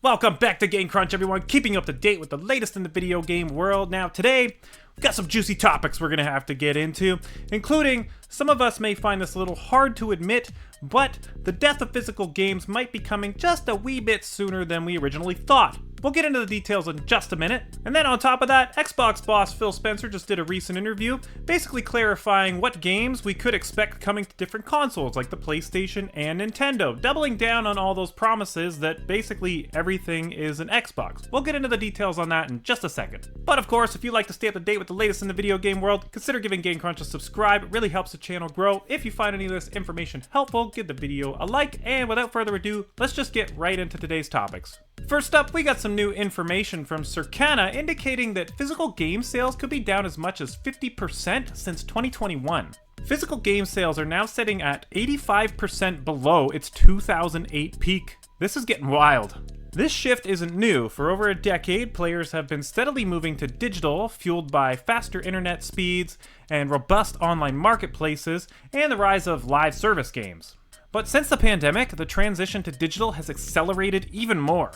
Welcome back to Game Crunch, everyone, keeping you up to date with the latest in the video game world. Now, today, we've got some juicy topics we're going to have to get into, including, some of us may find this a little hard to admit, but the death of physical games might be coming just a wee bit sooner than we originally thought. We'll get into the details in just a minute. And then on top of that, Xbox boss Phil Spencer just did a recent interview, basically clarifying what games we could expect coming to different consoles like the PlayStation and Nintendo, doubling down on all those promises that basically everything is an Xbox. We'll get into the details on that in just a second. But of course, if you'd like to stay up to date with the latest in the video game world, consider giving Game Crunch a subscribe. It really helps the channel grow. If you find any of this information helpful, give the video a like, and without further ado, let's just get right into today's topics. First up, we got some new information from Circana indicating that physical game sales could be down as much as 50% since 2021. Physical game sales are now sitting at 85% below its 2008 peak. This is getting wild. This shift isn't new. For over a decade, players have been steadily moving to digital, fueled by faster internet speeds and robust online marketplaces and the rise of live service games. But since the pandemic, the transition to digital has accelerated even more.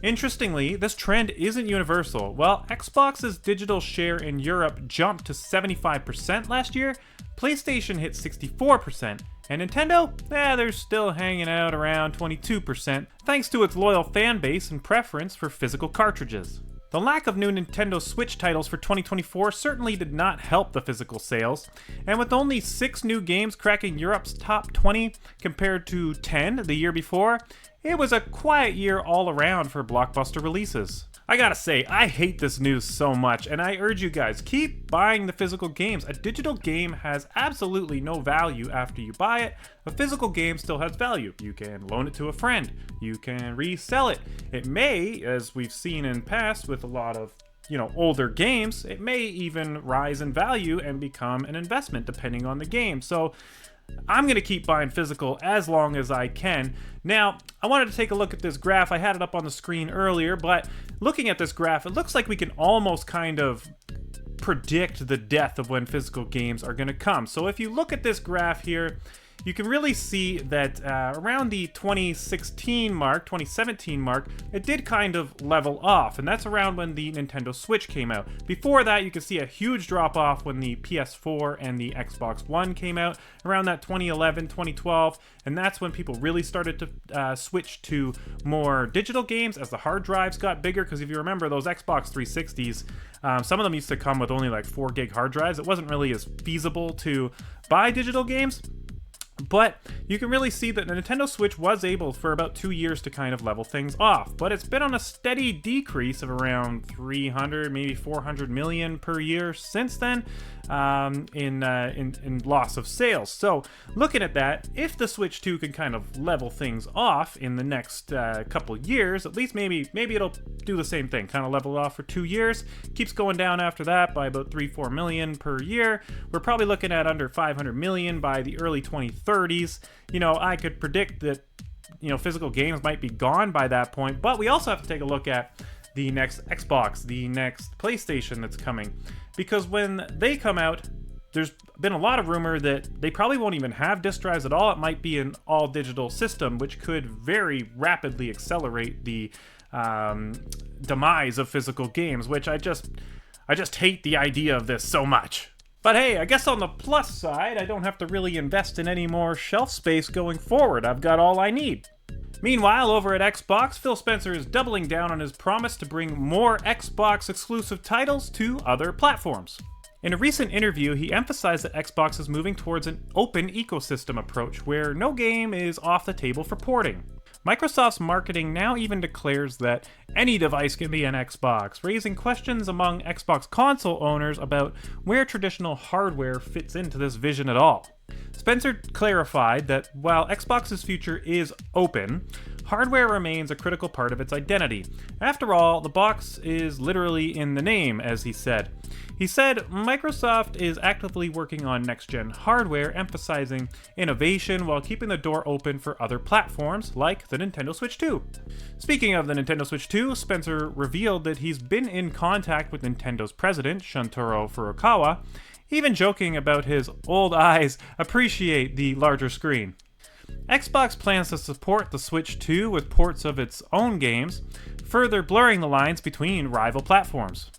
Interestingly, this trend isn't universal. While Xbox's digital share in Europe jumped to 75% last year, PlayStation hit 64%, and Nintendo, they're still hanging out around 22%, thanks to its loyal fan base and preference for physical cartridges. The lack of new Nintendo Switch titles for 2024 certainly did not help the physical sales, and with only 6 new games cracking Europe's top 20 compared to 10 the year before, it was a quiet year all around for blockbuster releases. I gotta say, I hate this news so much, and I urge you guys, keep buying the physical games. A digital game has absolutely no value after you buy it. A physical game still has value. You can loan it to a friend. You can resell it. It may, as we've seen in past with a lot of older games, it may even rise in value and become an investment depending on the game. So I'm going to keep buying physical as long as I can. Now, I wanted to take a look at this graph. I had it up on the screen earlier, but looking at this graph, it looks like we can almost kind of predict the death of when physical games are going to come. So if you look at this graph here, you can really see that around the 2017 mark, it did kind of level off, and that's around when the Nintendo Switch came out. Before that, you can see a huge drop off when the PS4 and the Xbox One came out, around that 2011, 2012, and that's when people really started to switch to more digital games as the hard drives got bigger, because if you remember those Xbox 360s, some of them used to come with only like 4 gig hard drives. It wasn't really as feasible to buy digital games. But you can really see that the Nintendo Switch was able for about 2 years to kind of level things off, but it's been on a steady decrease of around 300, maybe 400 million per year since then in loss of sales. So looking at that, if the Switch 2 can kind of level things off in the next couple years, at least maybe it'll do the same thing, kind of level it off for 2 years, keeps going down after that by about 3-4 million per year. We're probably looking at under 500 million by the early 2030s. I could predict that physical games might be gone by that point, but we also have to take a look at the next Xbox, the next PlayStation that's coming, because when they come out, there's been a lot of rumor that they probably won't even have disk drives at all. It might be an all digital system, which could very rapidly accelerate the demise of physical games, which I just hate the idea of this so much. But hey, I guess on the plus side, I don't have to really invest in any more shelf space going forward. I've got all I need. Meanwhile, over at Xbox, Phil Spencer is doubling down on his promise to bring more Xbox exclusive titles to other platforms. In a recent interview, he emphasized that Xbox is moving towards an open ecosystem approach where no game is off the table for porting. Microsoft's marketing now even declares that any device can be an Xbox, raising questions among Xbox console owners about where traditional hardware fits into this vision at all. Spencer clarified that while Xbox's future is open, hardware remains a critical part of its identity. After all, the box is literally in the name, as he said. He said Microsoft is actively working on next-gen hardware, emphasizing innovation while keeping the door open for other platforms like the Nintendo Switch 2. Speaking of the Nintendo Switch 2, Spencer revealed that he's been in contact with Nintendo's president, Shuntaro Furukawa, even joking about his old eyes appreciate the larger screen. Xbox plans to support the Switch 2 with ports of its own games, further blurring the lines between rival platforms.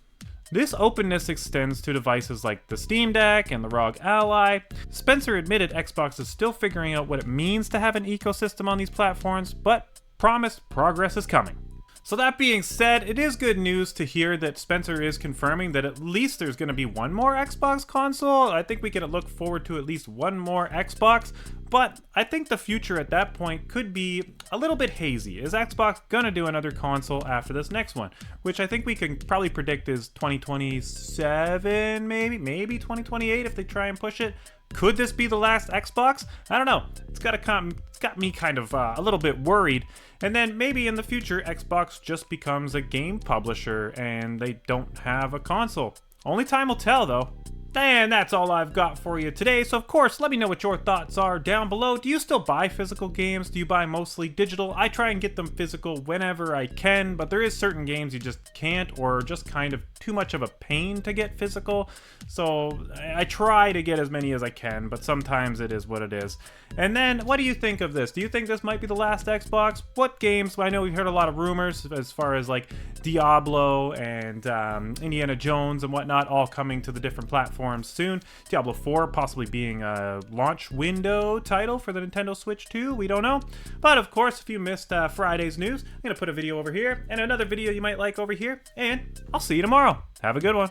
This openness extends to devices like the Steam Deck and the ROG Ally. Spencer admitted Xbox is still figuring out what it means to have an ecosystem on these platforms, but promised progress is coming. So that being said, it is good news to hear that Spencer is confirming that at least there's going to be one more Xbox console. I think we can look forward to at least one more Xbox, but I think the future at that point could be a little bit hazy. Is Xbox going to do another console after this next one? Which I think we can probably predict is 2027, maybe 2028 if they try and push it. Could this be the last Xbox? I don't know. It's got me kind of a little bit worried. And then maybe in the future, Xbox just becomes a game publisher and they don't have a console. Only time will tell, though. And that's all I've got for you today. So of course, let me know what your thoughts are down below. Do you still buy physical games? Do you buy mostly digital? I try and get them physical whenever I can, but there is certain games you just can't, or just kind of too much of a pain to get physical. So I try to get as many as I can, but sometimes it is what it is. And then, what do you think of this? Do you think this might be the last Xbox? What games? I know we've heard a lot of rumors as far as like Diablo and Indiana Jones and whatnot all coming to the different platforms soon. Diablo 4 possibly being a launch window title for the Nintendo Switch 2. We don't know. But of course, if you missed Friday's news, I'm going to put a video over here and another video you might like over here. And I'll see you tomorrow. Have a good one.